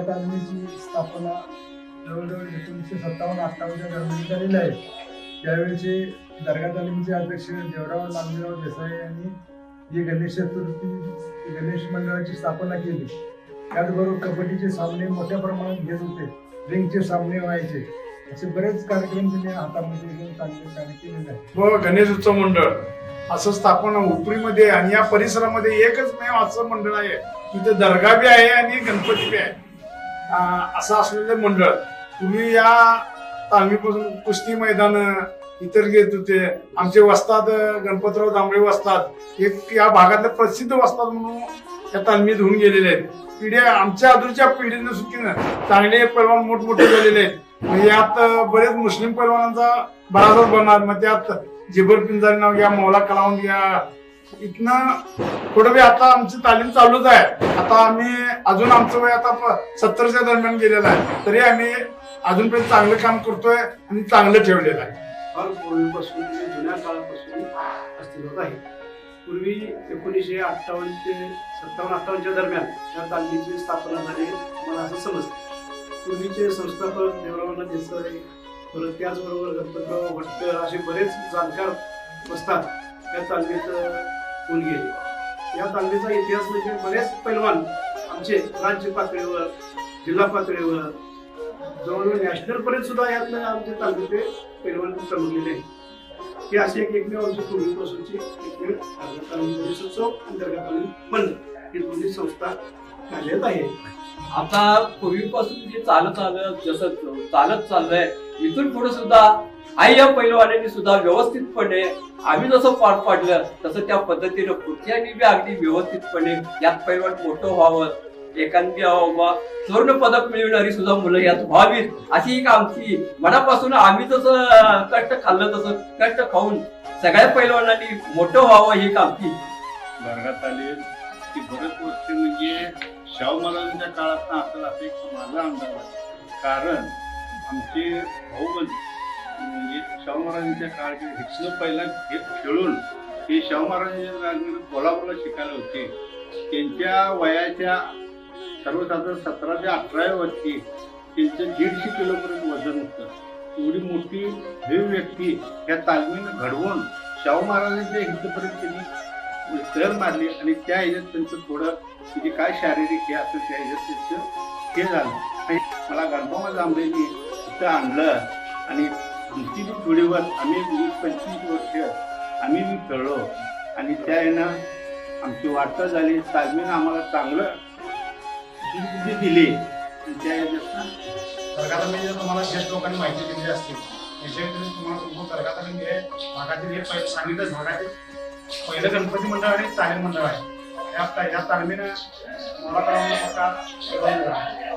तालमीची स्थापना जवळजवळ 1957-58 दरम्यान झालेली आहे. त्यावेळेचे दर्गा तालमीचे अध्यक्ष देवराव नामदेव देसाई यांनी ही गणेश मंडळाची स्थापना केली. त्याचबरोबर कबड्डीचे सामने मोठ्या प्रमाणात घेत होते, रिंगचे सामने व्हायचे, असे बरेच कार्यक्रम त्यांनी हातामध्ये घेऊन चांगले कार्य केलेले आहे. व गणेश उत्सव मंडळ असं स्थापना उपरीमध्ये आणि या परिसरामध्ये एकच मेव असं मंडळ आहे. तिथे दर्गा बी आहे आणि गणपती बी आहे. असं असलेलं मंडळ पूर्वी या तालमीपासून कुस्ती मैदान इतर घेत होते. आमचे वस्ताद गणपतराव दांबळे वस्ताद एक या भागातले प्रसिद्ध वस्ताद म्हणून या तालमीत होऊन गेलेले आहेत. पिढ्या आमच्या अजूनच्या पिढीनं सुखीनं चांगले पैलवान मोठमोठे झालेले आहेत. म्हणजे यात बरेच मुस्लिम पैलवानांचा बराबर बनणार. मग त्यात जिबर पिंजारी नाव घ्या, मौला कलावंत घ्या, इथनं पुढे बी आता आमची तालीम चालूच आहे. आता आम्ही अजून आमचं वय आता 70च्या दरम्यान गेलेलं आहे, तरी आम्ही अजूनपर्यंत चांगलं काम करतोय आणि चांगलं ठेवलेलं आहे. फार पूर्वीपासून जुन्या काळापासून अस्तित्वात आहे. पूर्वी 1958 ते 57-58च्या दरम्यान या तालमीची स्थापना झाली मला असं समजतं. पूर्वीचे संस्थापक देवराव देसाई, परत त्याचबरोबर गणपतराव भटकर असे बरेच जाणकार बसतात या तालमीत होऊन गेले. या तालमीचा इतिहास म्हणजे बरेच पैलवान आमचे राज्य पातळीवर, जिल्हा पातळीवर, जवळजवळ नॅशनल पर्यंत सुद्धा यातनं आमच्या तालमीचे पैलवान चमकलेले आहेत. ही अशी एकमेव आमची पूर्वीपासूनची एकमेव गणेश उत्सव अंतर्गत मंडळ ही दोन्ही संस्था कार्यरत आहे. आता पूर्वीपासून जे चालत आलं, जसं चालत चाललंय, इथून पुढे सुद्धा आई या पैलवानांनी सुद्धा व्यवस्थितपणे आम्ही जसं पार पाडलं तसं त्या पद्धतीनं पुढच्यानी बी अगदी व्यवस्थितपणे यात पैलवान मोठं व्हावं, एखादी स्वर्ण पदक मिळवणारी सुद्धा मुलं यात व्हावीत, अशी एक आमची मनापासून आम्ही जसं कष्ट खाल्लं तसं कष्ट खाऊन सगळ्या पैलवानांनी मोठं व्हावं ही एक आमची वर्गात आले की बरेच वर्ष म्हणजे शाहू महाराजांच्या काळात असं असं एक माझा अंदाज आहे. कारण आमचे भाऊबंद म्हणजे शाहू महाराजांच्या काळाचे हिटलं पहिला खेळून ते शाहू महाराजांच्या कोल्हापूरला शिकायला होते. त्यांच्या वयाच्या सर्वसाधारण 17 ते 18 वर्षी त्यांचं 150 किलोपर्यंत वजन होतं. एवढी मोठी भव्य व्यक्ती या तालमीनं घडवून शाहू महाराजांच्या हितपर्यंत त्यांनी सहल मारली आणि त्या ह्याच्यात त्यांचं थोडं म्हणजे काय शारीरिक हे असं त्या ह्याच्यात त्यांचं हे झालं. आणि मला गणपतराव दांबळेंनी इथं आणलं आणि आमची बी थोडीवर आम्ही 20-25 वर्ष आम्ही बी खेळलो आणि त्या ह्यानं आमची वाटचाल झाली. तालमीनं आम्हाला चांगलं दिली. त्या ह्याच्यात दर्गा तुम्हाला ज्येष्ठ लोकांनी माहिती दिली असते. तुम्हाला दर्गा तालीम हे भागातील हे सांगितलं भागातील पहिलं गणपती मंडळ आणि तालीम मंडळ आहे. या तालमीनं मला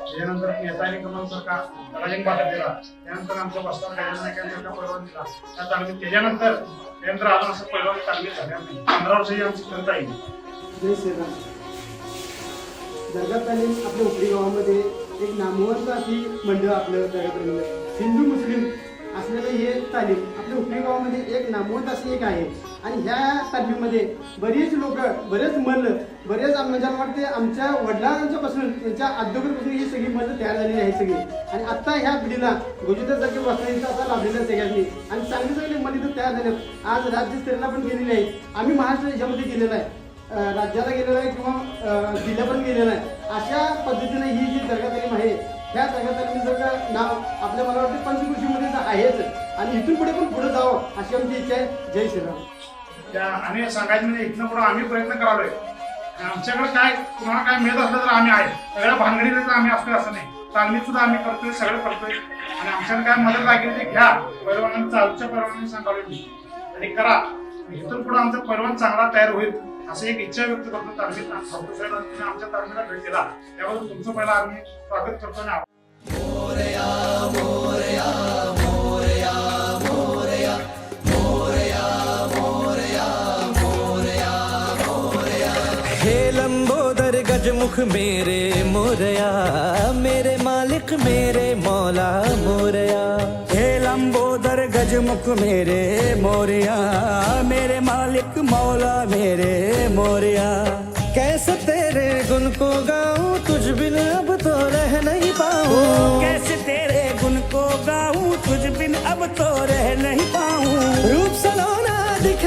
त्याच्यानंतर नेताजी क्रमांकसारखा राजेंद्र पाटील दिला. त्यानंतर आमच्या वस्ताद गजानन पैलवान दिला त्या तालमीत. त्यानंतर अजून असं पैलवान तालमीत झाल्या नाही. 15 वर्ष ही आमची संत आहे. जय श्रीराम. दर्गा तालीम आपल्या उपरी गावामध्ये एक नामवंत अशी मंडळ आपलं दर्गा तालीम हिंदू मुस्लिम असलेलं हे तालीम आपल्या उपरी गावामध्ये एक नामवंत अशी एक आहे. आणि ह्या तालीमीमध्ये बरीच लोक, बरेच मल्ल, बरेच म्हणजे वाटते आमच्या वडिलांच्यापासून त्यांच्या अगोदरपासून ही सगळी मल्ल तयार झालेली आहे सगळी. आणि आता ह्या पिढीला गोजितासारखी वस्तांचा असा लाभलेला सगळ्यांनी आणि चांगले मल्ल इथं तयार झाले. आज राज्यस्तरीला पण गेलेली आहे. आम्ही महाराष्ट्र ह्याच्यामध्ये गेलेला आहे, राज्याला गेलेला आहे किंवा जिल्ह्यापर्यंत गेलेला आहे. अशा पद्धतीने ही जी दर्गा तालीम आहे ह्या दर्गा तालीमीचं नाव आपल्या मला वाटतं पंचकृषीमध्ये आहेच आणि इथून पुढे पण पुढे जावं अशी आमची इच्छा आहे. जय श्रीराम. त्या आणि सांगायचं म्हणजे इथनं पुढे आम्ही प्रयत्न करालोय. आमच्याकडे काय तुम्हाला काय मिळत असलं तर आम्ही आहे, सगळ्या भानगडीला आम्ही असतोय असं नाही. तालमीत सुद्धा आम्ही करतोय, सगळं करतोय. आणि आमच्याकडे काय मदत लागेल ते घ्या. पैलवानांनी चालूच्या पैलवानांनी सांगालोय मी आणि करा. इथून पुढे आमचा पैलवान चांगला तयार होईल असं एक इच्छा व्यक्त करतो. तालमीत आमच्या तालमीला भेट दिला त्याबद्दल तुमचं पहिला आम्ही स्वागत करतो. हे लंबोदर गजमुख मेरे मोरया, मेरे मालिक मेरे मौला मोरया. हे लंबोदर गजमुख मेरे मोरया, मेरे मालिक मौला मेरे मोरया. कैसे कैसे तेरे गुण को गाऊं तुझ बिन अब तो रह नहीं पाऊं, कैसे तेरे गुण को गाऊं तुझ बिन अब तो रह नहीं पाऊं। रूप सलोना दिख